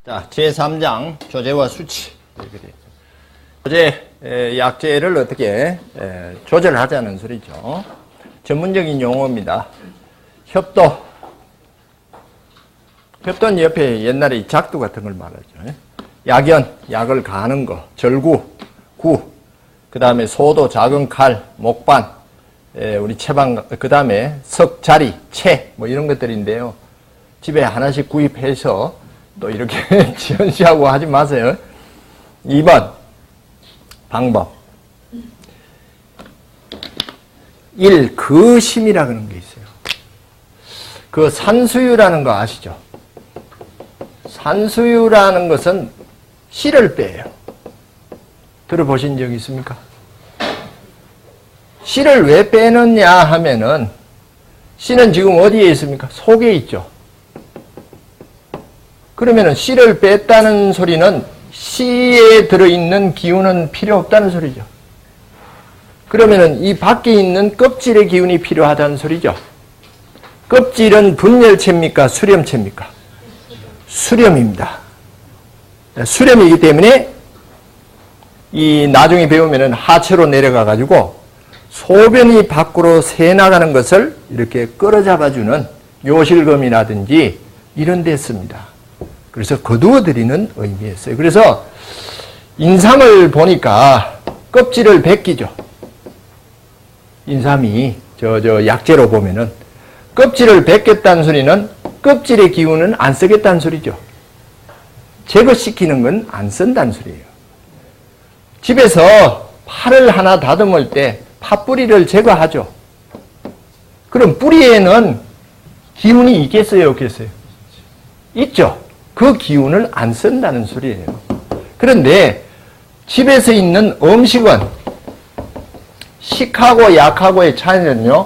자, 제3장 조제와 수치. 이렇게 되어 있습니다. 조제, 약제를 어떻게 조절하자는 소리죠. 전문적인 용어입니다. 협도. 협도는 옆에 옛날에 이 작두 같은 걸 말하죠. 약연, 약을 가는 거. 절구, 구. 그 다음에 소도, 작은 칼, 목반. 우리 채방, 그 다음에 석, 자리, 채, 뭐 이런 것들인데요. 집에 하나씩 구입해서 또 이렇게 지연시하고 하지 마세요. 2번, 방법. 1. 거심이라 그런 게 있어요. 그 산수유라는 거 아시죠? 산수유라는 것은 씨를 빼요. 들어보신 적 있습니까? 씨를 왜 빼느냐 하면은 씨는 지금 어디에 있습니까? 속에 있죠. 그러면은 씨를 뺐다는 소리는 씨에 들어있는 기운은 필요 없다는 소리죠. 그러면은 이 밖에 있는 껍질의 기운이 필요하다는 소리죠. 껍질은 분열체입니까? 수렴체입니까? 수렴입니다. 수렴이기 때문에 이 나중에 배우면은 하체로 내려가 가지고 소변이 밖으로 새 나가는 것을 이렇게 끌어잡아주는 요실금이라든지 이런 데 씁니다. 그래서 거두어 드리는 의미였어요. 그래서 인삼을 보니까 껍질을 벗기죠. 인삼이 약재로 보면은 껍질을 벗겠다는 소리는 껍질의 기운은 안 쓰겠다는 소리죠. 제거시키는 건 안 쓴다는 소리예요. 집에서 파를 하나 다듬을 때 팥뿌리를 제거하죠. 그럼 뿌리에는 기운이 있겠어요, 없겠어요? 있죠. 그 기운을 안 쓴다는 소리예요. 그런데 집에서 있는 음식은 식하고 약하고의 차이는요,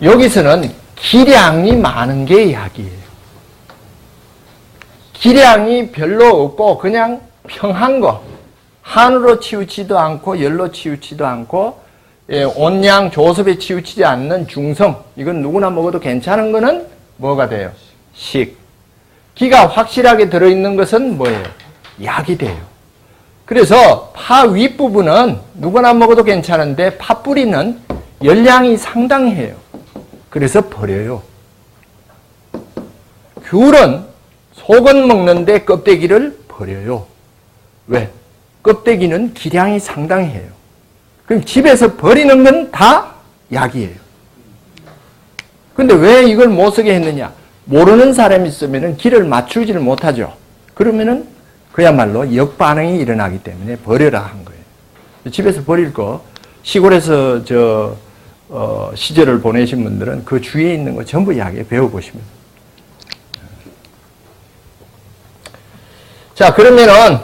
여기서는 기량이 많은 게 약이에요. 기량이 별로 없고 그냥 평한 거, 한으로 치우치도 않고 열로 치우치도 않고 온양 조섭에 치우치지 않는 중성, 이건 누구나 먹어도 괜찮은 거는 뭐가 돼요? 식. 기가 확실하게 들어있는 것은 뭐예요? 약이 돼요. 그래서 파 윗부분은 누구나 먹어도 괜찮은데 팥뿌리는 열량이 상당해요. 그래서 버려요. 귤은 속은 먹는데 껍데기를 버려요. 왜? 껍데기는 기량이 상당해요. 그럼 집에서 버리는 건 다 약이에요. 근데 왜 이걸 못 쓰게 했느냐? 모르는 사람이 있으면 길을 맞추지를 못하죠. 그러면은 그야말로 역반응이 일어나기 때문에 버려라 한 거예요. 집에서 버릴 거, 시골에서 시절을 보내신 분들은 그 주위에 있는 거 전부 약에 배워보시면. 자, 그러면은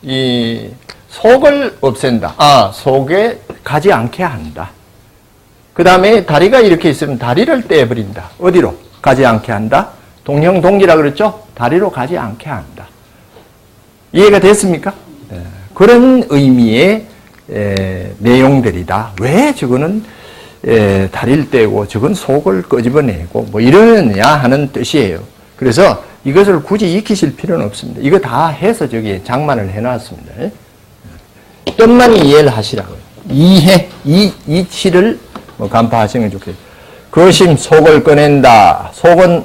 이 속을 없앤다. 속에 가지 않게 한다. 그 다음에 다리가 이렇게 있으면 다리를 떼버린다. 어디로? 가지 않게 한다. 동형동기라 그랬죠? 다리로 가지 않게 한다. 이해가 됐습니까? 그런 의미의 내용들이다. 왜 저거는 다리를 떼고 저건 속을 끄집어내고 뭐 이러느냐 하는 뜻이에요. 그래서 이것을 굳이 익히실 필요는 없습니다. 이거 다 해서 저기 장만을 해놨습니다. 뜻만 이해를 하시라고요. 이치를 간파하시는 게 좋겠어요. 거심, 속을 꺼낸다. 속은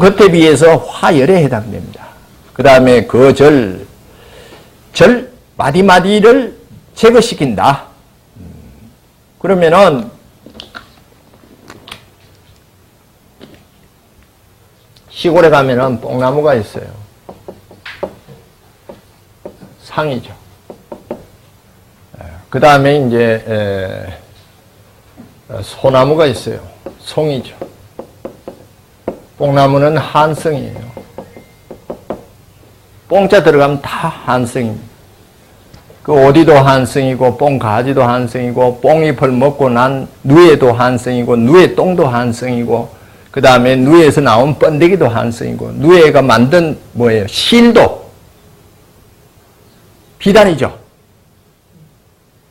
겉에 비해서 화열에 해당됩니다. 그 다음에 절, 마디마디를 제거시킨다. 그러면은 시골에 가면은 뽕나무가 있어요. 상이죠. 그 다음에 이제 소나무가 있어요. 송이죠. 뽕나무는 한성이에요. 뽕자 들어가면 다 한성입니다. 그 오디도 한성이고 뽕가지도 한성이고 뽕잎을 먹고 난 누에도 한성이고 누에 똥도 한성이고 그 다음에 누에에서 나온 번데기도 한성이고 누에가 만든 뭐예요? 실도 비단이죠.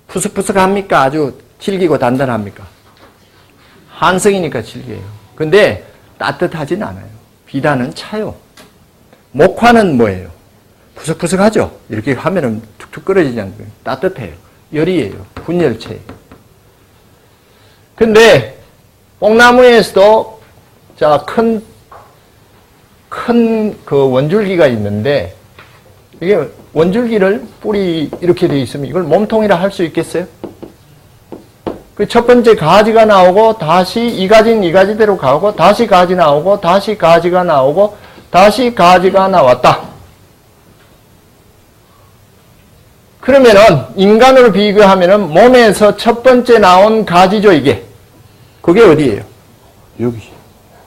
푸석푸석합니까? 아주 질기고 단단합니까? 한성이니까 질겨요. 근데 따뜻하진 않아요. 비단은 차요. 목화는 뭐예요? 푸석푸석하죠? 이렇게 하면은 툭툭 끓어지지 않고요. 따뜻해요. 열이에요. 분열체예요. 근데 뽕나무에서도 자, 큰 그 원줄기가 있는데 이게 원줄기를 뿌리 이렇게 돼 있으면 이걸 몸통이라 할 수 있겠어요? 그 첫 번째 가지가 나오고 다시 이 가지는 이 가지대로 가고 다시 가지 나오고 다시 가지가 나오고 다시 가지가 나왔다. 그러면은 인간으로 비교하면은 몸에서 첫 번째 나온 가지죠, 이게. 그게 어디예요? 여기.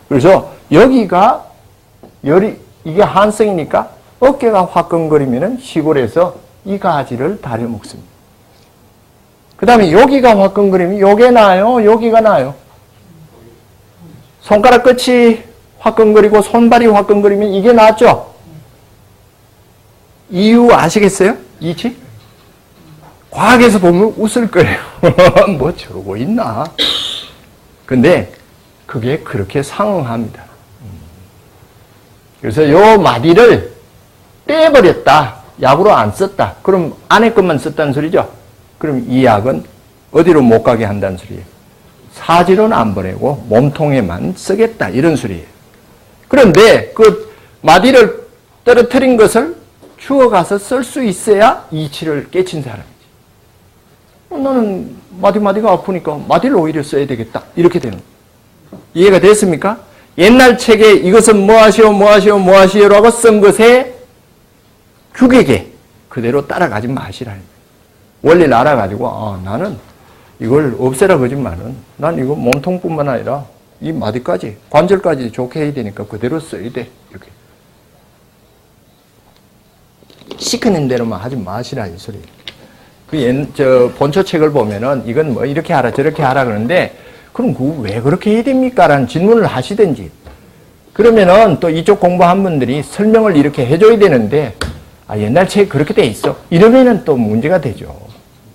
그래서 여기가 이게 한성이니까 어깨가 화끈거리면은 시골에서 이 가지를 다려 먹습니다. 그 다음에 여기가 화끈거리면 요게 나요? 여기가 나요? 손가락 끝이 화끈거리고 손발이 화끈거리면 이게 낫죠? 이유 아시겠어요? 이치? 과학에서 보면 웃을 거예요. 뭐 저러고 있나? 근데 그게 그렇게 상응합니다. 그래서 요 마디를 떼버렸다. 약으로 안 썼다. 그럼 안에 것만 썼다는 소리죠? 그럼 이 약은 어디로 못 가게 한다는 소리예요? 사지로는 안 보내고 몸통에만 쓰겠다. 이런 소리예요. 그런데 그 마디를 떨어뜨린 것을 주워가서 쓸 수 있어야 이치를 깨친 사람이지. 나는 마디마디가 아프니까 마디를 오히려 써야 되겠다. 이렇게 되는 거예요. 이해가 됐습니까? 옛날 책에 이것은 뭐하시오라고 쓴 것에 규격에 그대로 따라가지 마시라. 원리를 알아가지고 나는 이걸 없애라 그러지만은 난 이거 몸통뿐만 아니라 이 마디까지 관절까지 좋게 해야 되니까 그대로 써야 돼. 이렇게 시키는 대로만 하지 마시라 이 소리. 그 본초 책을 보면은 이건 뭐 이렇게 하라 저렇게 하라 그러는데 그럼 그거 왜 그렇게 해야 됩니까? 라는 질문을 하시든지 그러면은 또 이쪽 공부한 분들이 설명을 이렇게 해줘야 되는데 옛날 책에 그렇게 돼 있어. 이러면은 또 문제가 되죠.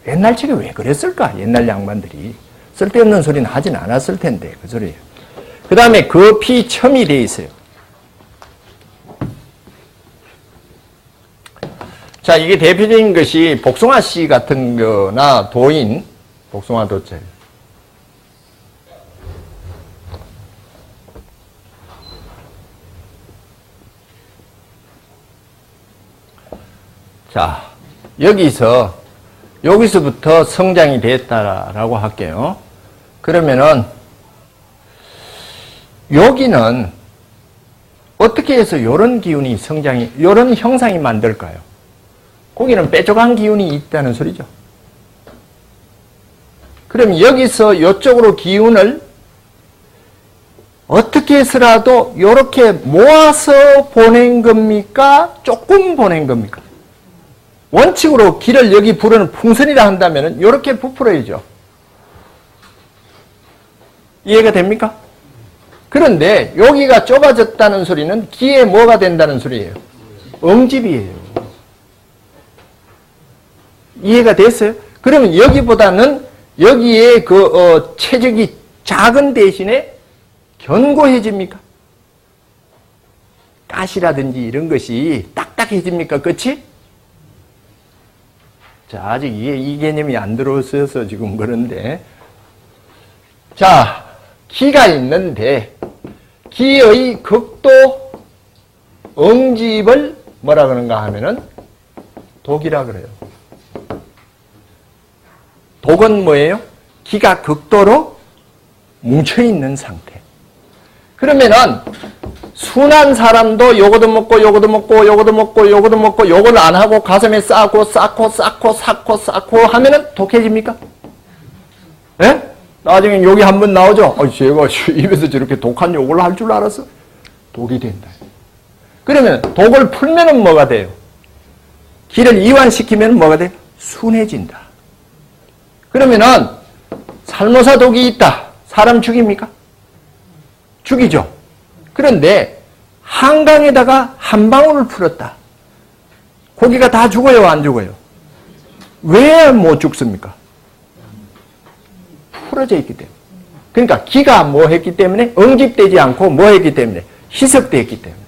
옛날 책에 왜 그랬을까? 옛날 양반들이 쓸데없는 소리는 하진 않았을 텐데 그 소리예요. 그 다음에 그 피 첨이 돼 있어요. 자, 이게 대표적인 것이 복숭아 씨 같은 거나 도인, 복숭아 도체. 자, 여기서부터 성장이 됐다라고 할게요. 그러면은, 여기는 어떻게 해서 이런 기운이 이런 형상이 만들까요? 거기는 뾰족한 기운이 있다는 소리죠. 그럼 여기서 이쪽으로 기운을 어떻게 해서라도 이렇게 모아서 보낸 겁니까? 조금 보낸 겁니까? 원칙으로 기를 여기 부르는 풍선이라 한다면 이렇게 부풀어야죠. 이해가 됩니까? 그런데 여기가 좁아졌다는 소리는 기에 뭐가 된다는 소리예요? 응집이에요. 이해가 됐어요? 그러면 여기보다는 여기에 체적이 작은 대신에 견고해집니까? 가시라든지 이런 것이 딱딱해집니까? 그치? 자, 아직 이 개념이 안 들어서서 지금 그런데. 자, 기가 있는데, 기의 극도 응집을 뭐라 그러는가 하면은 독이라 그래요. 독은 뭐예요? 기가 극도로 뭉쳐있는 상태. 그러면은 순한 사람도 요거도 먹고 요거도 먹고 요거도 먹고 요거도 먹고 요걸 안 하고 가슴에 쌓고 하면은 독해집니까? 예? 나중에 여기 한번 나오죠? 제가 입에서 저렇게 독한 욕을 할 줄 알았어? 독이 된다. 그러면 독을 풀면은 뭐가 돼요? 기를 이완시키면 뭐가 돼요? 순해진다. 그러면은 살모사 독이 있다. 사람 죽입니까? 죽이죠. 그런데 한강에다가 한 방울을 풀었다. 고기가 다 죽어요, 안 죽어요? 왜 못 죽습니까? 풀어져 있기 때문에. 그러니까 기가 뭐 했기 때문에? 응집되지 않고 뭐 했기 때문에? 희석되었기 때문에.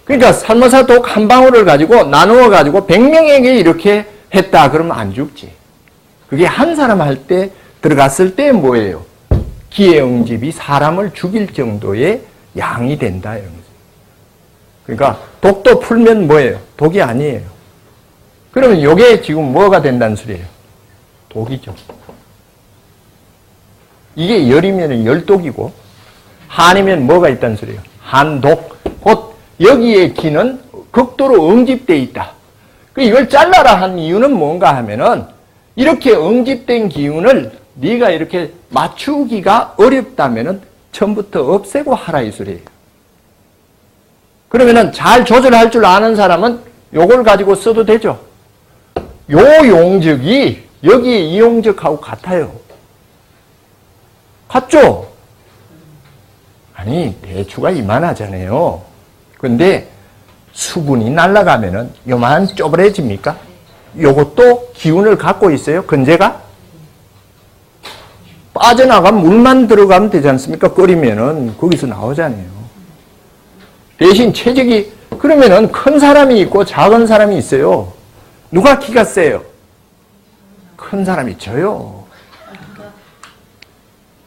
그러니까 살모사 독 한 방울을 가지고 나누어 가지고 100명에게 이렇게 했다 그러면 안 죽지. 그게 한 사람 할 때 들어갔을 때 뭐예요? 기의 응집이 사람을 죽일 정도의 양이 된다. 이런 거죠. 그러니까 독도 풀면 뭐예요? 독이 아니에요. 그러면 이게 지금 뭐가 된다는 소리예요? 독이죠. 이게 열이면 열독이고 한이면 뭐가 있다는 소리예요? 한독. 곧 여기에 기는 극도로 응집되어 있다. 이걸 잘라라 한 이유는 뭔가 하면은 이렇게 응집된 기운을 네가 이렇게 맞추기가 어렵다면은 처음부터 없애고 하라 이 소리예요. 그러면은 잘 조절할 줄 아는 사람은 요걸 가지고 써도 되죠. 요 용적이 여기 이 용적하고 같아요. 같죠? 아니 대추가 이만하잖아요. 근데 수분이 날아가면은 요만 쪼그레집니까? 요것도 기운을 갖고 있어요. 근제가 빠져나가면 물만 들어가면 되지 않습니까? 끓이면은 거기서 나오잖아요. 대신 체적이 그러면은 큰 사람이 있고 작은 사람이 있어요. 누가 기가 세요? 큰 사람이 져요.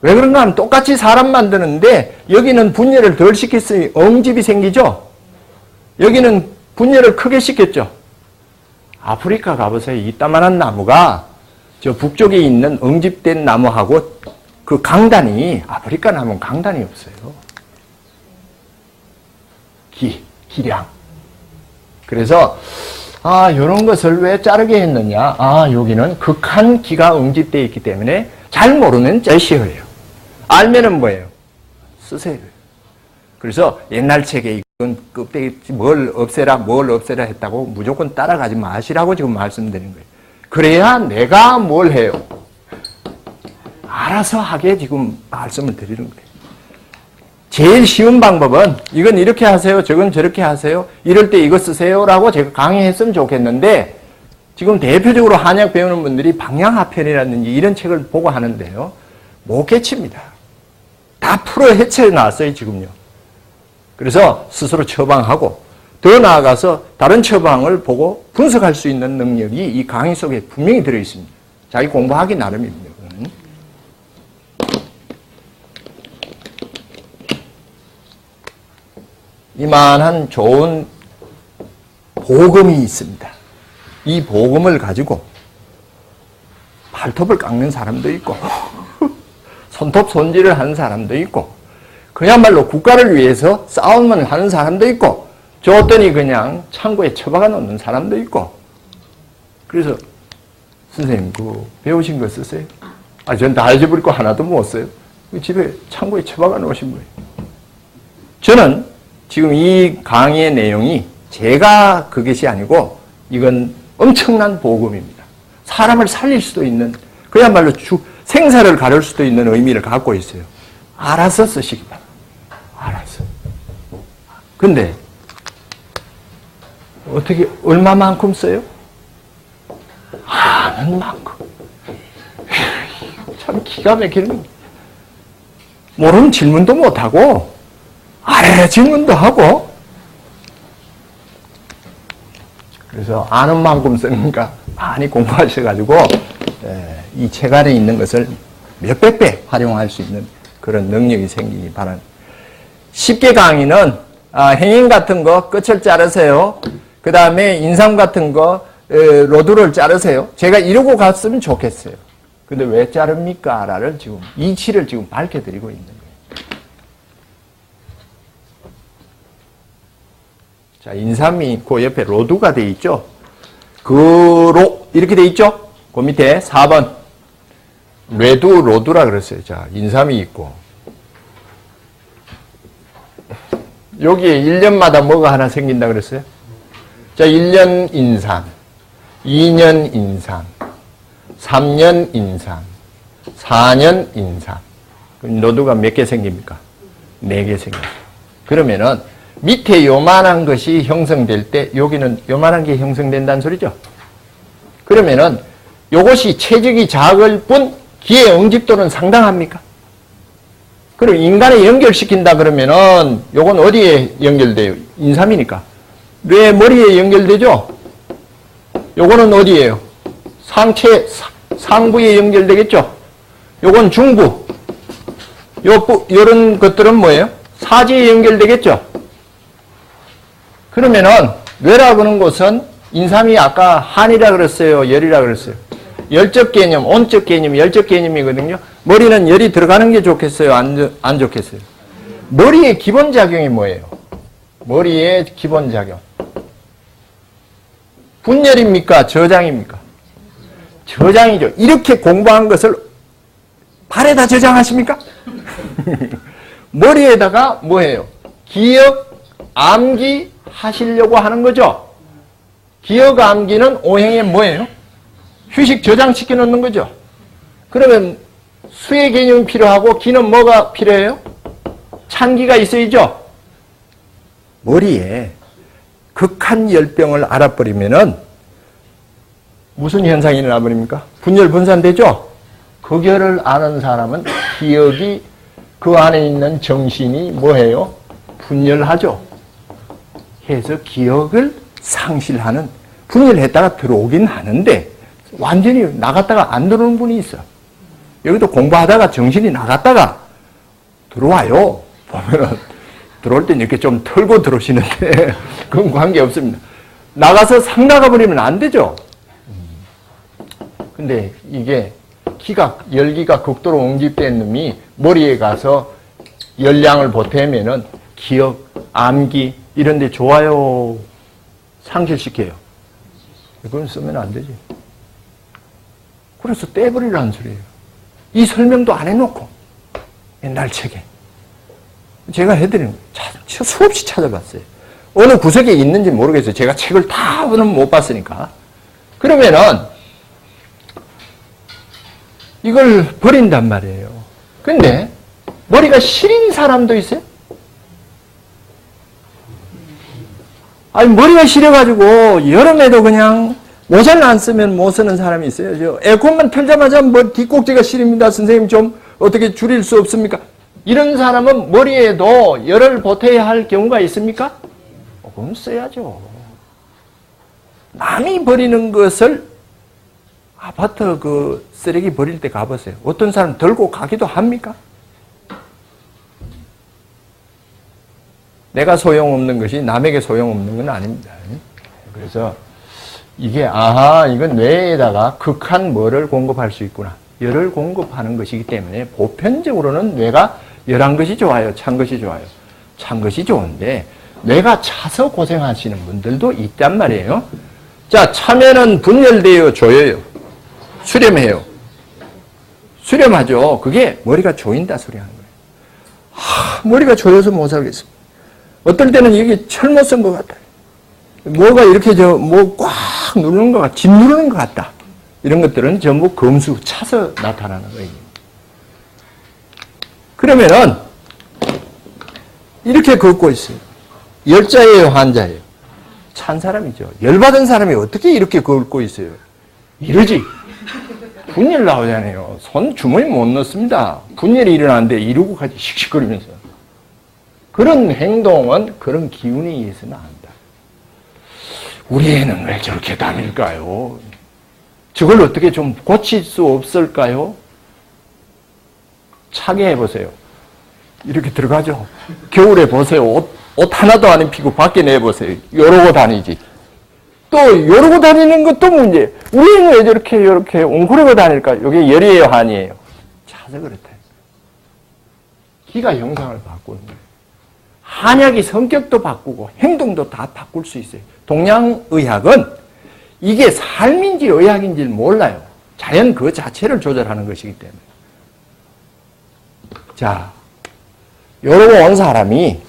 왜 그런가 하면 똑같이 사람 만드는데 여기는 분열을 덜 시켰으니 응집이 생기죠. 여기는 분열을 크게 시켰죠. 아프리카 가보세요. 이따만한 나무가 저 북쪽에 있는 응집된 나무하고 그 강단이 아프리카 나무는 강단이 없어요. 기량. 그래서 이런 것을 왜 자르게 했느냐. 여기는 극한 기가 응집되어 있기 때문에 잘 모르면 제시어예요. 알면은 뭐예요? 쓰세요. 그래서 옛날 책에 이건 껍데기 뭘 없애라 했다고 무조건 따라가지 마시라고 지금 말씀드리는 거예요. 그래야 내가 뭘 해요? 알아서 하게 지금 말씀을 드리는 거예요. 제일 쉬운 방법은 이건 이렇게 하세요. 저건 저렇게 하세요. 이럴 때 이거 쓰세요라고 제가 강의했으면 좋겠는데 지금 대표적으로 한약 배우는 분들이 방향하편이라든지 이런 책을 보고 하는데요. 못 깨칩니다. 다 풀어 해체해 놨어요. 지금요. 그래서 스스로 처방하고 더 나아가서 다른 처방을 보고 분석할 수 있는 능력이 이 강의 속에 분명히 들어있습니다. 자기 공부하기 나름입니다. 이만한 좋은 보금이 있습니다. 이 보금을 가지고 발톱을 깎는 사람도 있고 손톱 손질을 하는 사람도 있고 그야말로 국가를 위해서 싸움을 하는 사람도 있고 줬더니 그냥 창고에 처박아 놓는 사람도 있고 그래서 선생님 배우신 거 쓰세요? 전 다 잊어버리고 하나도 못 써요. 집에 창고에 처박아 놓으신 거예요. 저는 지금 이 강의의 내용이 제가 그것이 아니고 이건 엄청난 복음입니다. 사람을 살릴 수도 있는 그야말로 생사를 가를 수도 있는 의미를 갖고 있어요. 알아서 쓰시기 바랍니다. 알아서. 근데 어떻게 얼마만큼 써요? 아는 만큼. 참 기가 막히는 모르는 질문도 못하고 아래 질문도 하고 그래서 아는 만큼 쓰니까 많이 공부하셔가지고 이 책 안에 있는 것을 몇백 배 활용할 수 있는 그런 능력이 생기기 바랍니다. 10개 강의는 행인 같은 거 끝을 자르세요. 그 다음에 인삼 같은 거 로드를 자르세요. 제가 이러고 갔으면 좋겠어요. 근데 왜 자릅니까? 라를 지금 이치를 지금 밝혀드리고 있는 거예요. 자, 인삼이 그 옆에 로드가 돼 있죠. 이렇게 돼 있죠. 그 밑에 4번 로드라 그랬어요. 자, 인삼이 있고 여기에 1년마다 뭐가 하나 생긴다 그랬어요. 자, 1년 인삼, 2년 인삼, 3년 인삼, 4년 인삼. 로드가 몇 개 생깁니까? 4개 생겨요. 그러면은 밑에 요만한 것이 형성될 때 여기는 요만한 게 형성된다는 소리죠. 그러면은 요것이 체적이 작을 뿐 기의 응집도는 상당합니까? 그럼 인간에 연결시킨다 그러면은 요건 어디에 연결돼요? 인삼이니까. 뇌 머리에 연결되죠? 요거는 어디예요? 상부에 연결되겠죠? 요건 중부. 요런 것들은 뭐예요? 사지에 연결되겠죠? 그러면은 뇌라고 하는 것은 인삼이 아까 한이라 그랬어요? 열이라 그랬어요? 열적 개념, 온적 개념, 열적 개념이거든요. 머리는 열이 들어가는 게 좋겠어요? 안 좋겠어요? 머리의 기본작용이 뭐예요? 머리의 기본작용. 분열입니까? 저장입니까? 저장이죠. 이렇게 공부한 것을 발에다 저장하십니까? 머리에다가 뭐예요? 기억, 암기 하시려고 하는 거죠. 기억, 암기는 오행의 뭐예요? 휴식 저장시켜 놓는 거죠. 그러면 수의 개념이 필요하고 기는 뭐가 필요해요? 찬기가 있어야죠. 머리에 극한 열병을 알아버리면은 무슨 현상이 일어나버립니까? 분열 분산되죠? 그 결을 아는 사람은 기억이 그 안에 있는 정신이 뭐해요? 분열하죠. 해서 기억을 상실하는, 분열했다가 들어오긴 하는데 완전히 나갔다가 안 들어오는 분이 있어. 여기도 공부하다가 정신이 나갔다가 들어와요. 보면은 들어올 땐 이렇게 좀 털고 들어오시는데 그건 관계없습니다. 나가서 상 나가버리면 안 되죠. 근데 이게 열기가 극도로 응집된 놈이 머리에 가서 열량을 보태면은 기억, 암기 이런 데 좋아요. 상실시켜요. 그건 쓰면 안 되지. 그래서 떼버리라는 소리예요. 이 설명도 안 해놓고 옛날 책에 제가 해드리는 거 수없이 찾아봤어요. 어느 구석에 있는지 모르겠어요. 제가 책을 다는 못 봤으니까. 그러면은 이걸 버린단 말이에요. 근데 머리가 시린 사람도 있어요? 아니 머리가 시려가지고 여름에도 그냥 모자를 안 쓰면 못 쓰는 사람이 있어요. 저 에어컨만 틀자마자 뭐 뒷꼭지가 시립니다. 선생님 좀 어떻게 줄일 수 없습니까? 이런 사람은 머리에도 열을 보태야 할 경우가 있습니까? 그럼 써야죠. 남이 버리는 것을 아파트 그 쓰레기 버릴 때 가보세요. 어떤 사람 들고 가기도 합니까? 내가 소용없는 것이 남에게 소용없는 건 아닙니다. 그래서 이게 이건 뇌에다가 극한 뭐를 공급할 수 있구나. 열을 공급하는 것이기 때문에 보편적으로는 뇌가 열한 것이 좋아요? 찬 것이 좋아요? 찬 것이 좋은데 뇌가 차서 고생하시는 분들도 있단 말이에요. 자, 차면은 분열돼요? 조여요? 수렴해요? 수렴하죠. 그게 머리가 조인다 소리 하는 거예요. 머리가 조여서 못 살겠습니다. 어떨 때는 이게 철못 쓴 것 같아요. 뭐가 이렇게 꽉 누르는 것 같다. 짓 누르는 것 같다. 이런 것들은 전부 검수 차서 나타나는 거예요. 그러면은 이렇게 걷고 있어요. 열자예요, 환자예요? 찬 사람이죠. 열받은 사람이 어떻게 이렇게 걷고 있어요? 이러지. 분열 나오잖아요. 손 주머니 못 넣습니다. 분열이 일어나는데 이러고 가지 씩씩거리면서. 그런 행동은 그런 기운에 의해서는 안 한다. 우리 애는 왜 저렇게 다닐까요? 저걸 어떻게 좀 고칠 수 없을까요? 차게 해보세요. 이렇게 들어가죠. 겨울에 보세요. 옷 하나도 안 입히고 밖에 내보세요. 이러고 다니지. 또 이러고 다니는 것도 문제. 우리는 왜 이렇게 옹그러고 다닐까? 이게 열이에요, 한이에요? 차서 그렇다. 기가 형상을 바꾸는 거예요. 한약이 성격도 바꾸고 행동도 다 바꿀 수 있어요. 동양의학은 이게 삶인지 의학인지 몰라요. 자연 그 자체를 조절하는 것이기 때문에. 자, 이러고 온 사람이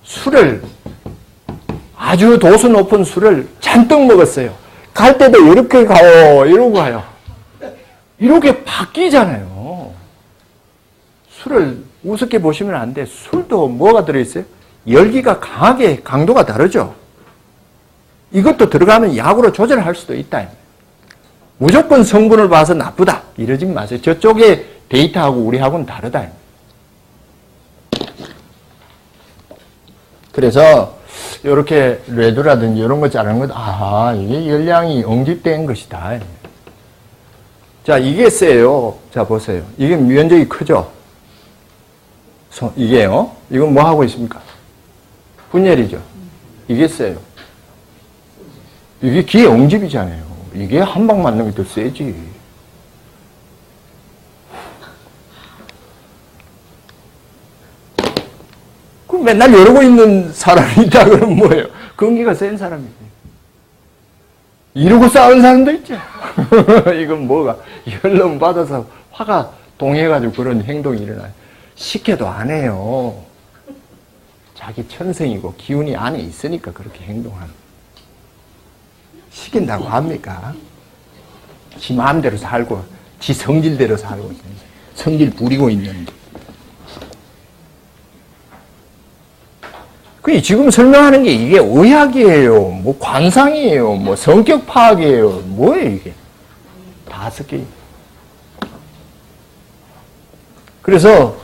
술을 아주 도수 높은 술을 잔뜩 먹었어요. 갈 때도 이렇게 가요. 이러고 가요. 이렇게 바뀌잖아요. 술을 우습게 보시면 안 돼. 술도 뭐가 들어있어요? 열기가 강하게 강도가 다르죠. 이것도 들어가면 약으로 조절할 수도 있다. 무조건 성분을 봐서 나쁘다. 이러지 마세요. 저쪽의 데이터하고 우리하고는 다르다. 그래서 이렇게 레드라든지 이런 거 자르는 것, 아하, 이게 열량이 응집된 것이다. 자, 이게 세요. 자, 보세요. 이게 면적이 크죠? 이게요. 이건 뭐 하고 있습니까? 분열이죠. 이게 세요. 이게 기의 응집이잖아요. 이게 한 방 맞는 게 더 세지. 그럼 맨날 이러고 있는 사람이 있다 그러면 뭐예요? 근기가 센 사람이지. 이러고 싸우는 사람도 있죠. 이건 뭐가 열론 받아서 화가 동해가지고 그런 행동이 일어나요. 시켜도 안 해요. 자기 천성이고 기운이 안에 있으니까 그렇게 행동하는. 시킨다고 합니까? 지 마음대로 살고 지 성질대로 살고 있는데 성질 부리고 있는데. 그 지금 설명하는 게 이게 의학이에요, 뭐 관상이에요, 뭐 성격 파악이에요, 뭐예요 이게? 다 섞여. 그래서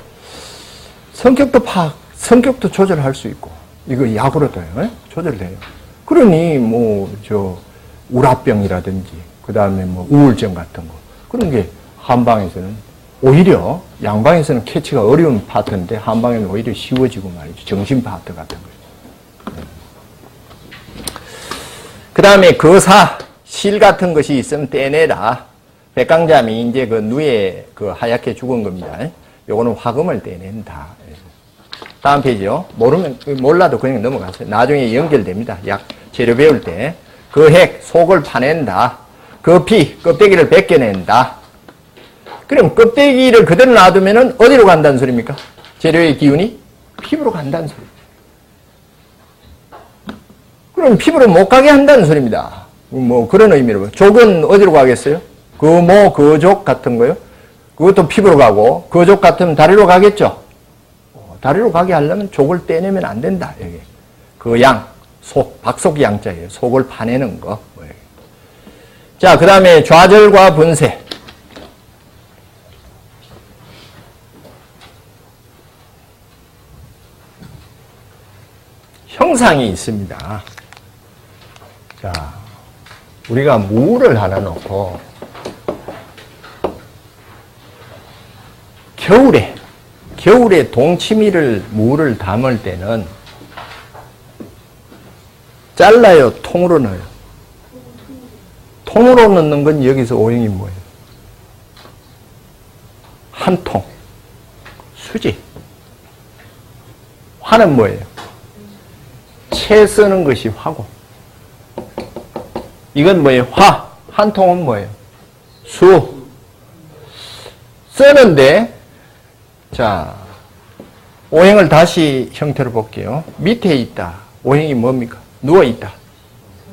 성격도 파악, 성격도 조절할 수 있고 이거 약으로도요, 조절돼요. 그러니 뭐 저 우라병이라든지 그 다음에 뭐 우울증 같은 거 그런 게 한방에서는 오히려 양방에서는 캐치가 어려운 파트인데 한방에는 오히려 쉬워지고 말이죠. 정신 파트 같은 거예요. 그 다음에 거사, 실 같은 것이 있으면 떼내라. 백강잠이 이제 그 누에 그 하얗게 죽은 겁니다. 요거는 화금을 떼낸다. 다음 페이지요. 몰라도 그냥 넘어가세요. 나중에 연결됩니다. 약 재료 배울 때. 그 핵, 속을 파낸다. 그 피, 껍데기를 벗겨낸다. 그럼 껍데기를 그대로 놔두면은 어디로 간다는 소리입니까? 재료의 기운이 피부로 간다는 소리. 그럼 피부로 못 가게 한다는 소리입니다. 뭐 그런 의미로. 족은 어디로 가겠어요? 거모, 거족 같은 거요. 그것도 피부로 가고 거족 같으면 다리로 가겠죠. 다리로 가게 하려면 족을 떼내면 안 된다. 여기. 그 양, 속, 박속 양자예요. 속을 파내는 거. 자, 그 다음에 좌절과 분쇄. 형상이 있습니다. 자, 우리가 무를 하나 놓고 겨울에 동치미를 무를 담을 때는 잘라요, 통으로 넣어요? 통으로 넣는 건 여기서 오형이 뭐예요? 한 통, 수지. 화는 뭐예요? 채 쓰는 것이 화고. 이건 뭐예요? 화. 한 통은 뭐예요? 수. 쓰는데, 자, 오행을 다시 형태로 볼게요. 밑에 있다. 오행이 뭡니까? 누워있다.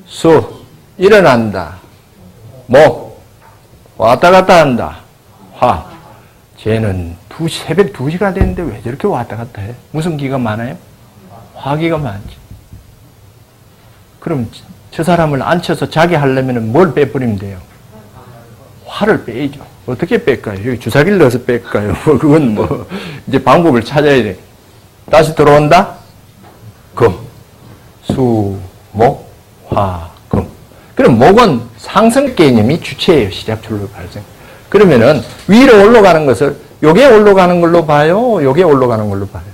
수. 일어난다. 목. 왔다 갔다 한다. 화. 쟤는 새벽 2시가 됐는데 왜 저렇게 왔다 갔다 해? 무슨 기가 많아요? 화기가 많지. 그럼 저 사람을 앉혀서 자게 하려면 뭘 빼버리면 돼요? 화를 빼야죠. 어떻게 뺄까요? 여기 주사기를 넣어서 뺄까요? 그건 뭐 이제 방법을 찾아야 돼. 다시 들어온다? 금. 수, 목, 화, 금. 그럼 목은 상승 개념이 주체예요. 시작출로 발생. 그러면은 위로 올라가는 것을 요게 올라가는 걸로 봐요? 요게 올라가는 걸로 봐요?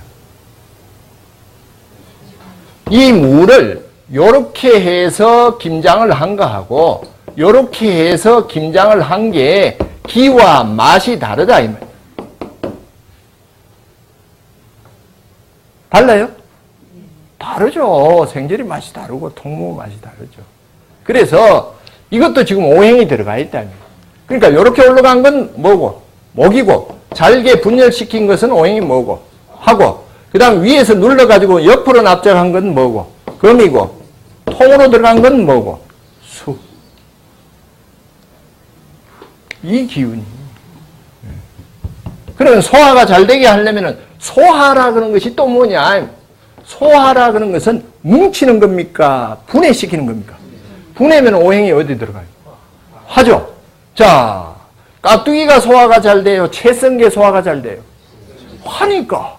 이 무를 요렇게 해서 김장을 한 거하고 요렇게 해서 김장을 한 게 기와 맛이 다르다 이 말이에요. 달라요? 다르죠. 생제리 맛이 다르고 통무 맛이 다르죠. 그래서 이것도 지금 오행이 들어가 있다. 그러니까 이렇게 올라간 건 뭐고? 목이고 잘게 분열시킨 것은 오행이 뭐고? 하고 그 다음 위에서 눌러가지고 옆으로 납작한 건 뭐고? 금이고 통으로 들어간 건 뭐고? 수. 이 기운이. 그러면 소화가 잘 되게 하려면 소화라 그런 것이 또 뭐냐? 소화라 그런 것은 뭉치는 겁니까? 분해시키는 겁니까? 분해면 오행이 어디 들어가요? 화죠. 자, 깍두기가 소화가 잘 돼요? 채 쓴 게 소화가 잘 돼요? 화니까.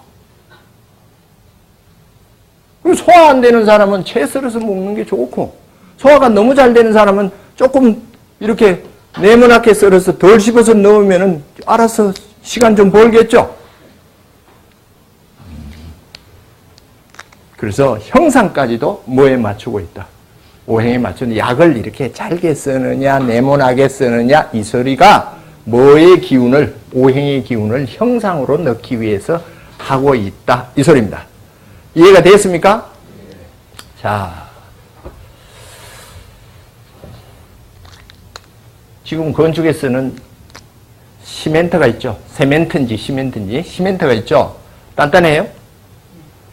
그리고 소화 안 되는 사람은 채 썰어서 먹는 게 좋고, 소화가 너무 잘 되는 사람은 조금 이렇게 네모나게 썰어서 덜 씹어서 넣으면은 알아서 시간 좀 벌겠죠? 그래서 형상까지도 뭐에 맞추고 있다? 오행에 맞추는 약을 이렇게 잘게 쓰느냐, 네모나게 쓰느냐, 이 소리가 뭐의 기운을, 오행의 기운을 형상으로 넣기 위해서 하고 있다. 이 소리입니다. 이해가 됐습니까? 자. 지금 건축에 쓰는 시멘트가 있죠. 세멘트인지 시멘트인지 시멘트가 있죠. 단단해요?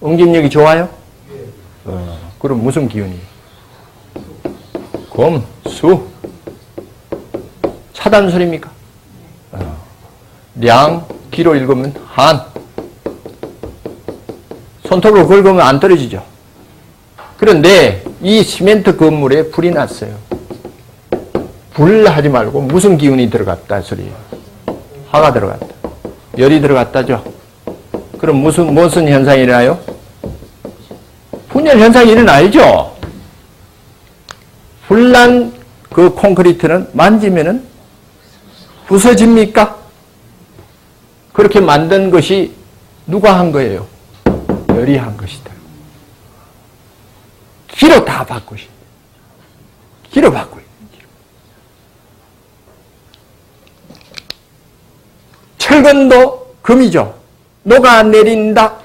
응집력이 좋아요? 그럼 무슨 기운이에요? 금, 수. 차단술입니까? 량, 기로 읽으면 한. 손톱으로 긁으면 안 떨어지죠. 그런데 이 시멘트 건물에 불이 났어요. 불 하지 말고 무슨 기운이 들어갔다 소리예요. 화가 들어갔다. 열이 들어갔다죠. 그럼 무슨 현상이 일어나요? 분열 현상이 일어나죠. 불난 그 콘크리트는 만지면은 부서집니까? 그렇게 만든 것이 누가 한 거예요? 열이 한 것이다. 기로 다 바꾸시. 기로 바꾸요. 철근도 금이죠. 녹아내린다.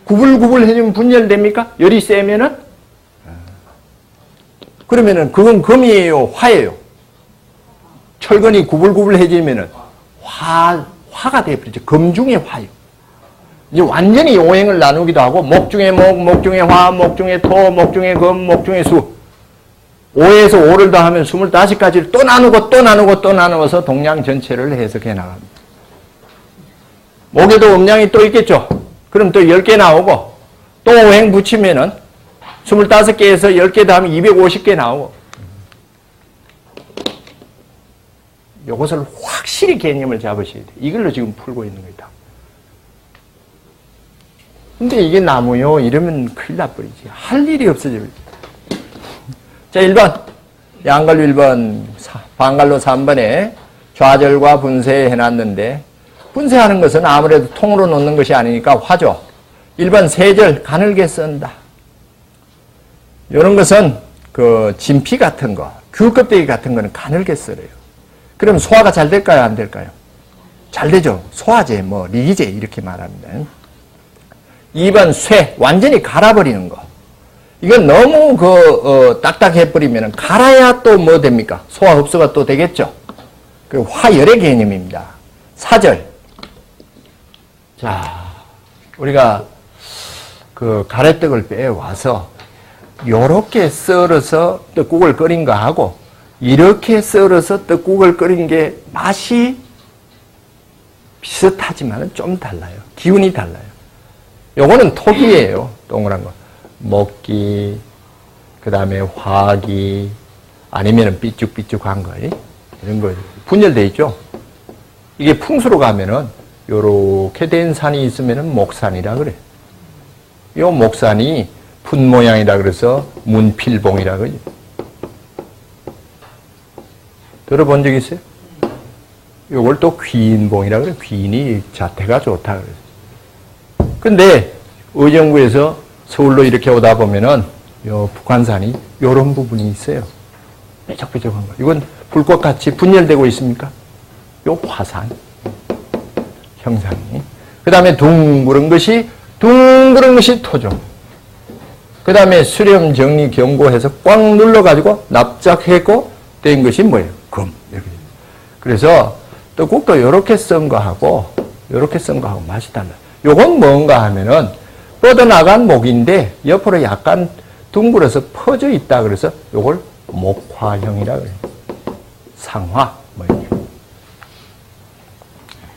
구불구불 해주면 분열됩니까? 열이 세면은? 그러면은 그건 금이에요? 화예요? 철근이 구불구불 해지면은 화가 되어버리죠. 금 중에 화요. 이제 완전히 오행을 나누기도 하고, 목 중에 목, 목 중에 화, 목 중에 토, 목 중에 금, 목 중에 수. 5에서 5를 더하면 25가지를 또 나누고 또 나누고 또 나누어서 동양 전체를 해석해 나갑니다. 목에도 음양이 또 있겠죠. 그럼 또 10개 나오고, 또 오행 붙이면은 25개에서 10개 더하면 250개 나오고. 이것을 확실히 개념을 잡으셔야 돼요. 이걸로 지금 풀고 있는 거다. 근데 이게 나무요? 이러면 큰일 나버리지. 할 일이 없어져요. 자, 1번. 양갈로 1번, 방갈로 3번에 좌절과 분쇄 해놨는데, 분쇄하는 것은 아무래도 통으로 놓는 것이 아니니까 화죠. 1번 세절, 가늘게 쓴다. 이런 것은 그 진피 같은 거, 귤 껍데기 같은 거는 가늘게 썰어요. 그럼 소화가 잘 될까요? 안 될까요? 잘 되죠. 소화제, 리기제 이렇게 말합니다. 2번 쇠, 완전히 갈아버리는 거. 이건 너무 딱딱해버리면 갈아야 또 뭐 됩니까? 소화 흡수가 또 되겠죠. 그 화열의 개념입니다. 사절. 자, 우리가 그 가래떡을 빼와서 요렇게 썰어서 떡국을 끓인 거 하고 이렇게 썰어서 떡국을 끓인 게 맛이 비슷하지만 좀 달라요. 기운이 달라요. 요거는 토기예요. 동그란 거. 먹기, 그 다음에 화기, 아니면 삐쭉삐쭉한 거. 이런 거 분열돼 있죠. 이게 풍수로 가면은 요렇게 된 산이 있으면은 목산이라 그래. 요 목산이 분 모양이라 그래서 문필봉이라 그러죠. 들어본 적 있어요? 요걸 또 귀인봉이라 그래. 귀인이 자태가 좋다 그래서. 근데 의정부에서 서울로 이렇게 오다 보면은 요 북한산이 요런 부분이 있어요. 뾰족뾰족한 거. 이건 불꽃같이 분열되고 있습니까? 요 화산 형상이. 그 다음에 둥그런 것이 토죠. 그 다음에 수렴, 정리, 경고해서 꽉 눌러가지고 납작했고 된 것이 뭐예요? 금. 이렇게. 그래서 떡국도 이렇게 쓴 거하고 이렇게 쓴 거하고 맛이 달라요. 요건 뭔가 하면은 뻗어나간 목인데 옆으로 약간 둥글어서 퍼져 있다 그래서 요걸 목화형이라 그래요. 상화. 뭐 이렇게.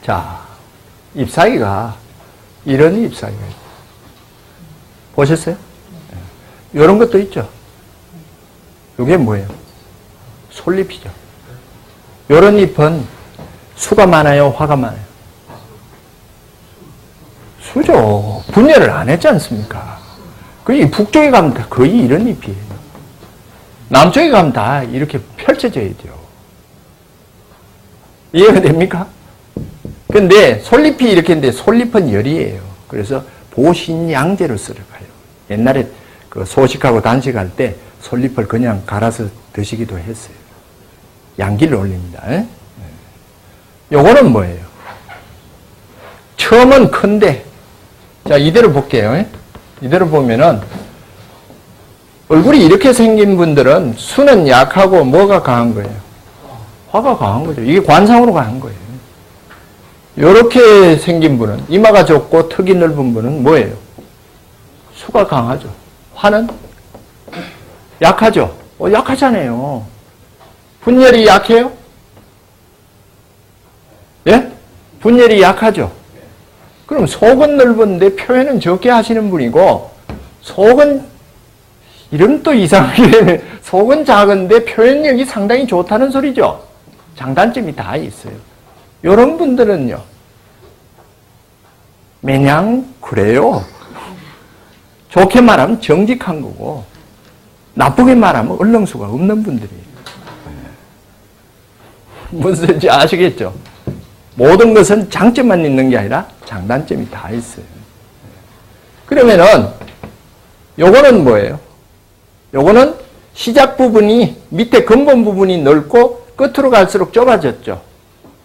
자, 잎사귀가 이런 잎사귀가 있어요. 보셨어요? 이런 것도 있죠. 이게 뭐예요? 솔잎이죠. 이런 잎은 수가 많아요? 화가 많아요? 수죠. 분열을 안 했지 않습니까? 거의 북쪽에 가면 다 거의 이런 잎이에요. 남쪽에 가면 다 이렇게 펼쳐져야 돼요. 이해가 됩니까? 근데 솔잎이 이렇게 있는데 솔잎은 열이에요. 그래서 보신양제로 쓰러가요. 옛날에 그 소식하고 단식할 때 솔잎을 그냥 갈아서 드시기도 했어요. 양기를 올립니다. 요거는 뭐예요? 처음은 큰데, 자, 이대로 볼게요. 이대로 보면은, 얼굴이 이렇게 생긴 분들은 수는 약하고 뭐가 강한 거예요? 화가 강한 거죠. 이게 관상으로 강한 거예요. 이렇게 생긴 분은, 이마가 좁고 턱이 넓은 분은 뭐예요? 수가 강하죠. 화는 약하죠. 약하잖아요. 분열이 약해요? 예? 분열이 약하죠. 그럼 속은 넓은데 표현은 적게 하시는 분이고, 속은 이름 또 이상하게 속은 작은데 표현력이 상당히 좋다는 소리죠. 장단점이 다 있어요. 이런 분들은요, 매냥 그래요. 좋게 말하면 정직한 거고, 나쁘게 말하면 얼렁수가 없는 분들이에요. 무슨 소리인지 아시겠죠? 모든 것은 장점만 있는 게 아니라 장단점이 다 있어요. 그러면은 요거는 뭐예요? 요거는 시작 부분이 밑에 근본 부분이 넓고 끝으로 갈수록 좁아졌죠.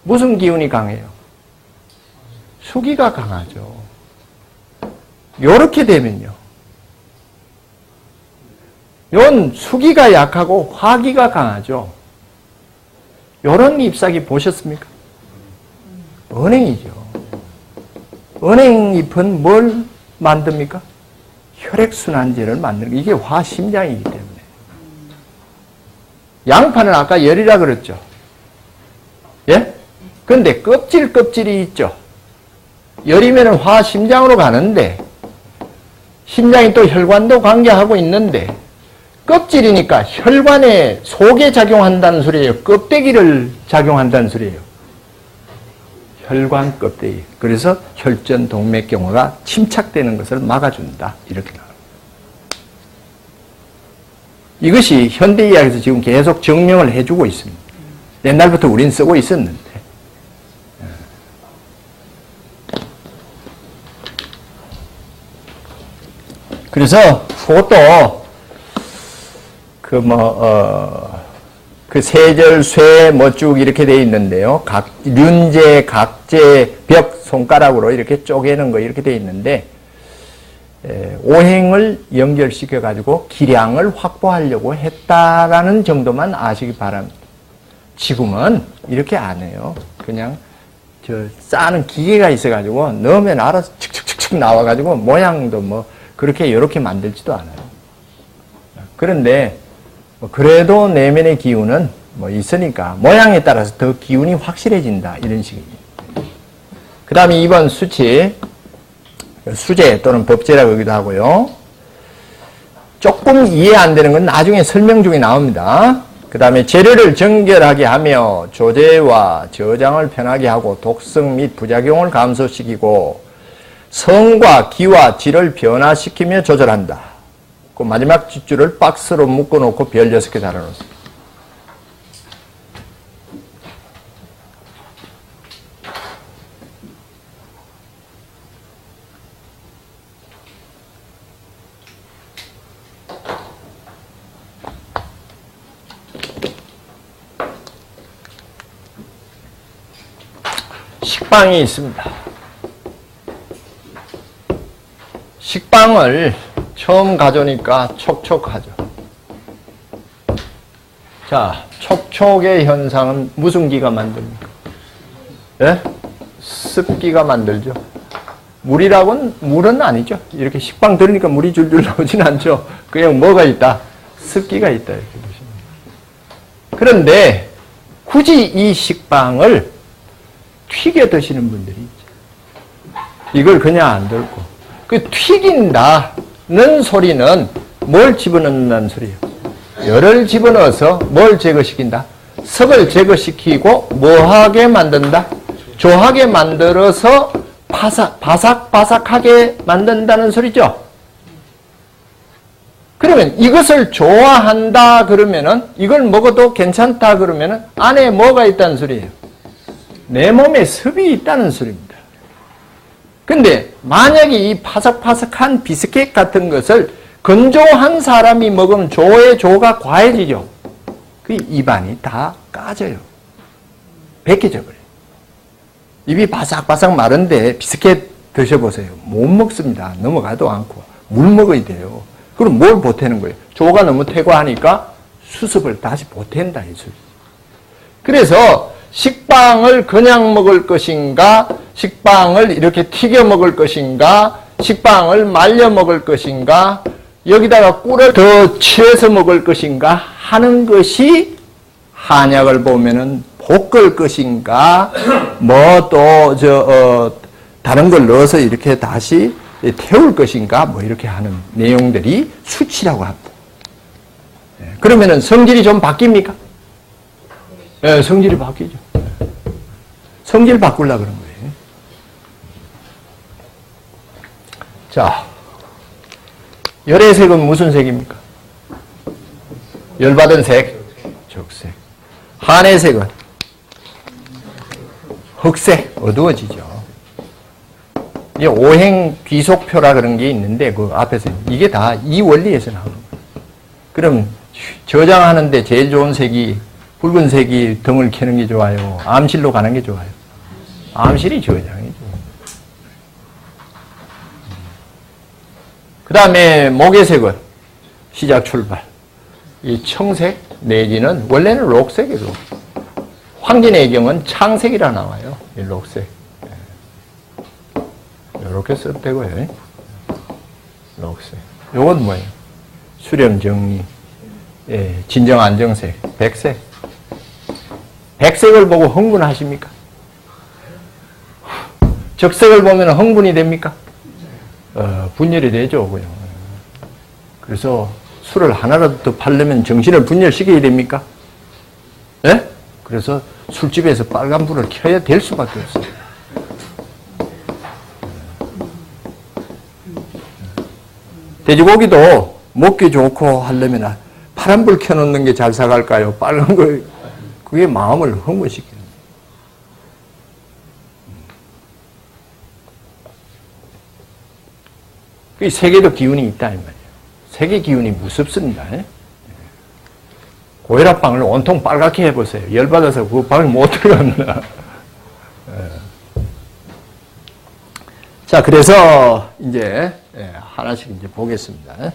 무슨 기운이 강해요? 수기가 강하죠. 요렇게 되면요, 요건 수기가 약하고 화기가 강하죠. 요런 잎사귀 보셨습니까? 은행이죠. 은행잎은 뭘 만듭니까? 혈액순환제를 만드는 거. 이게 화심장이기 때문에. 양파는 아까 열이라 그랬죠. 예? 근데 껍질이 있죠. 열이면 화심장으로 가는데, 심장이 또 혈관도 관계하고 있는데, 껍질이니까 혈관에 속에 작용한다는 소리예요. 껍데기를 작용한다는 소리예요. 혈관 껍데기. 그래서 혈전 동맥경화가 침착되는 것을 막아준다. 이렇게 나옵니다. 이것이 현대의학에서 지금 계속 증명을 해주고 있습니다. 옛날부터 우리는 쓰고 있었는데. 그래서 그것도 그 세절, 쇠, 쭉 이렇게 돼 있는데요. 륜제, 각제, 벽, 손가락으로 이렇게 쪼개는 거 이렇게 돼 있는데, 오행을 연결시켜가지고 기량을 확보하려고 했다라는 정도만 아시기 바랍니다. 지금은 이렇게 안 해요. 그냥 싸는 기계가 있어가지고 넣으면 알아서 칙칙칙칙 나와가지고 모양도 뭐 그렇게 이렇게 만들지도 않아요. 그런데 그래도 내면의 기운은 있으니까 모양에 따라서 더 기운이 확실해진다. 이런 식입니다. 그 다음에 2번 수치, 수재 또는 법재라고 하기도 하고요. 조금 이해 안 되는 건 나중에 설명 중에 나옵니다. 그 다음에 재료를 정결하게 하며 조제와 저장을 편하게 하고 독성 및 부작용을 감소시키고 성과 기와 질을 변화시키며 조절한다. 그 마지막 뒷줄을 박스로 묶어놓고 별 6개 달아놓습니다. 식빵이 있습니다. 식빵을 처음 가져오니까 촉촉하죠. 자, 촉촉의 현상은 무슨 기가 만듭니까? 예? 습기가 만들죠. 물은 아니죠. 이렇게 식빵 들으니까 물이 줄줄 나오진 않죠. 그냥 뭐가 있다? 습기가 있다. 이렇게 보시면. 그런데 굳이 이 식빵을 튀겨 드시는 분들이 있죠. 이걸 그냥 안 들고. 그 튀긴다는 소리는 뭘 집어넣는다는 소리예요? 열을 집어넣어서 뭘 제거시킨다? 습을 제거시키고 뭐하게 만든다? 조하게 만들어서 바삭바삭하게 만든다는 소리죠. 그러면 이것을 좋아한다 그러면은 이걸 먹어도 괜찮다 그러면은 안에 뭐가 있다는 소리예요? 내 몸에 습이 있다는 소리입니다. 근데 만약에 이 파삭파삭한 비스켓 같은 것을 건조한 사람이 먹으면 조의 조가 과해지죠. 그 입안이 다 까져요. 벗겨져 버려요. 입이 바삭바삭 마른데 비스켓 드셔보세요. 못 먹습니다. 넘어가도 않고. 물 먹어야 돼요. 그럼 뭘 보태는 거예요? 조가 너무 퇴과하니까 수습을 다시 보탠다 이 소리죠. 그래서 식빵을 그냥 먹을 것인가, 식빵을 이렇게 튀겨 먹을 것인가, 식빵을 말려 먹을 것인가, 여기다가 꿀을 더 취해서 먹을 것인가 하는 것이 한약을 보면은 볶을 것인가, 뭐 또 다른 걸 넣어서 이렇게 다시 태울 것인가, 뭐 이렇게 하는 내용들이 수치라고 합니다. 그러면은 성질이 좀 바뀝니까? 네, 성질이 바뀌죠. 성질 바꾸려고 그런 거예요. 자, 열의 색은 무슨 색입니까? 열받은 색, 적색. 한의 색은 흑색, 어두워지죠. 이제 오행 귀속표라 그런 게 있는데 그 앞에서 이게 다 이 원리에서 나오는 거예요. 그럼 저장하는데 제일 좋은 색이 붉은색이 등을 켜는 게 좋아요? 암실로 가는 게 좋아요? 암실이 저장이죠. 그 다음에 목의 색은 시작 출발. 이 청색 내지는 원래는 록색이에요. 황진의 경은 창색이라 나와요. 이 록색. 이렇게 써도 되고요. 록색. 요건 뭐예요? 수렴 정리. 진정 안정색. 백색. 백색을 보고 흥분하십니까? 적색을 보면 흥분이 됩니까? 분열이 되죠, 그냥. 그래서 술을 하나라도 더 팔려면 정신을 분열시켜야 됩니까? 예? 그래서 술집에서 빨간 불을 켜야 될 수밖에 없어요. 돼지고기도 먹기 좋고 하려면 파란 불 켜놓는 게 잘 사갈까요? 빨간 거, 그게 마음을 흥분시키는 거예요. 그 세계도 기운이 있다, 이 말이에요. 세계 기운이 무섭습니다. 고혈압방을 온통 빨갛게 해보세요. 열받아서 그 방에 못 들어갑니다. 자, 그래서 이제 하나씩 이제 보겠습니다.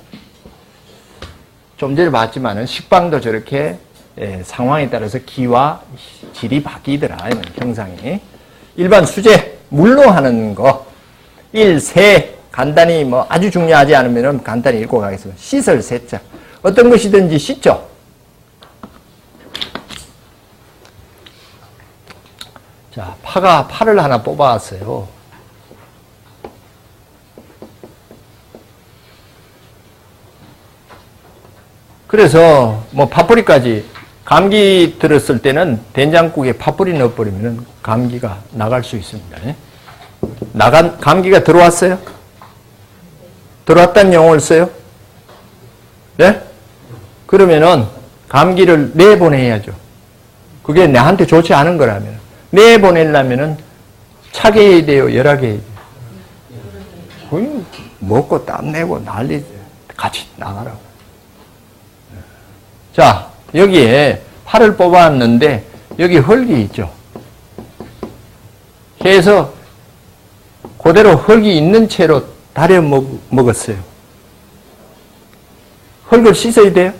좀 전에 봤지만은 식빵도 저렇게 상황에 따라서 기와 질이 바뀌더라, 형상이. 일반 수제, 물로 하는 거. 1, 세. 간단히 뭐 아주 중요하지 않으면 간단히 읽고 가겠습니다. 씻을 세자. 어떤 것이든지 씻죠. 자, 파를 하나 뽑아왔어요. 그래서 뭐 파뿌리까지 감기 들었을 때는 된장국에 파뿌리 넣어버리면 감기가 나갈 수 있습니다. 감기가 들어왔어요? 들어왔다는 용어를 써요? 네? 그러면은 감기를 내보내야죠. 그게 나한테 좋지 않은 거라면. 내보내려면은 차게 해야 돼요? 열하게 해야 돼요? 먹고 땀내고 난리 같이 나가라고. 자, 여기에 파를 뽑아왔는데 여기 흙이 있죠. 그래서 그대로 흙이 있는 채로 달여 먹었어요. 흙을 씻어야 돼요?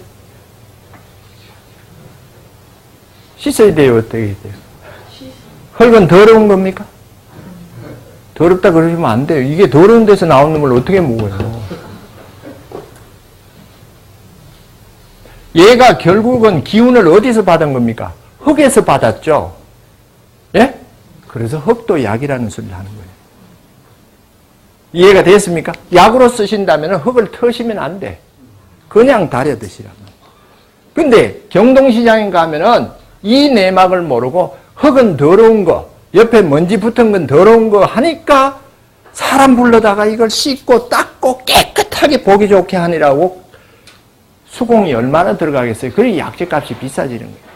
씻어야 돼요? 어떻게 해야 돼요? 흙은 더러운 겁니까? 더럽다 그러시면 안 돼요. 이게 더러운 데서 나오는 걸 어떻게 먹어요? 얘가 결국은 기운을 어디서 받은 겁니까? 흙에서 받았죠? 예? 그래서 흙도 약이라는 소리를 하는 거예요. 이해가 됐습니까? 약으로 쓰신다면 흙을 터시면 안 돼. 그냥 달여 드시라고. 근데 경동시장에 가면은 이 내막을 모르고 흙은 더러운 거, 옆에 먼지 붙은 건 더러운 거 하니까 사람 불러다가 이걸 씻고 닦고 깨끗하게 보기 좋게 하느라고 수공이 얼마나 들어가겠어요? 그래 약재값이 비싸지는 거예요.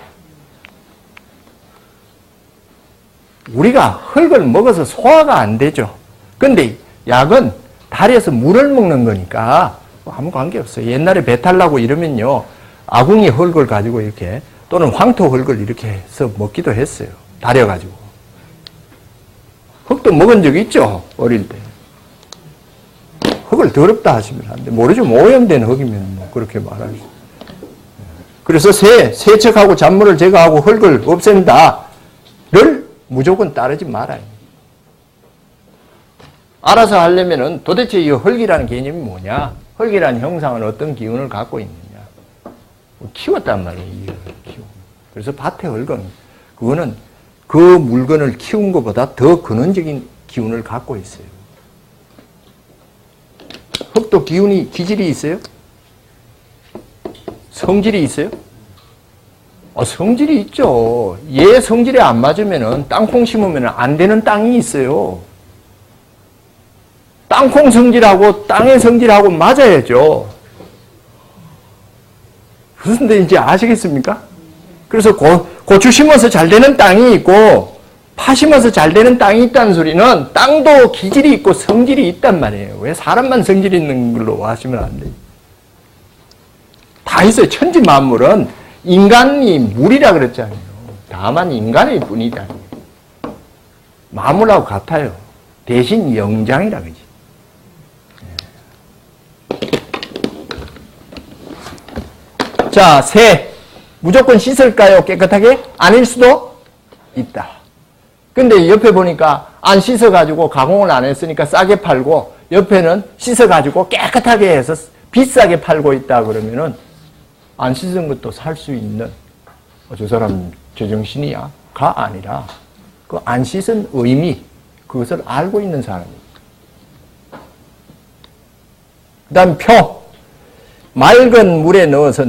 우리가 흙을 먹어서 소화가 안 되죠. 근데 약은 달에서 물을 먹는 거니까 아무 관계없어요. 옛날에 배탈 나고 이러면요, 아궁이 흙을 가지고 이렇게 또는 황토 흙을 이렇게 해서 먹기도 했어요. 달여가지고. 흙도 먹은 적 있죠? 어릴 때. 흙을 더럽다 하시면 안 돼. 모르죠. 오염된 흙이면 뭐 그렇게 말하죠. 그래서 세척하고 잔물을 제거하고 흙을 없앤다를 무조건 따르지 말아요. 알아서 하려면은 도대체 이 흙이라는 개념이 뭐냐? 흙이라는 형상은 어떤 기운을 갖고 있느냐? 키웠단 말이에요. 이 흙을 키우고. 그래서 밭의 흙은 그거는 그 물건을 키운 것보다 더 근원적인 기운을 갖고 있어요. 흙도 기질이 있어요? 성질이 있어요? 성질이 있죠. 얘 성질에 안 맞으면은 땅콩 심으면 안 되는 땅이 있어요. 땅콩 성질하고 땅의 성질하고 맞아야죠. 무슨 뜻인지 아시겠습니까? 그래서 고추 심어서 잘 되는 땅이 있고 파 심어서 잘 되는 땅이 있다는 소리는 땅도 기질이 있고 성질이 있단 말이에요. 왜 사람만 성질 있는 걸로 하시면 안 돼요. 다 있어요. 천지 만물은 인간이 물이라 그랬잖아요. 다만 인간일 뿐이다. 만물하고 같아요. 대신 영장이라 그러지. 자, 새. 무조건 씻을까요? 깨끗하게? 아닐 수도 있다. 근데 옆에 보니까 안 씻어가지고 가공을 안 했으니까 싸게 팔고 옆에는 씻어가지고 깨끗하게 해서 비싸게 팔고 있다 그러면은 안 씻은 것도 살 수 있는 저 사람 제정신이야? 가 아니라 그 안 씻은 의미 그것을 알고 있는 사람입니다. 그 다음 표. 맑은 물에 넣어서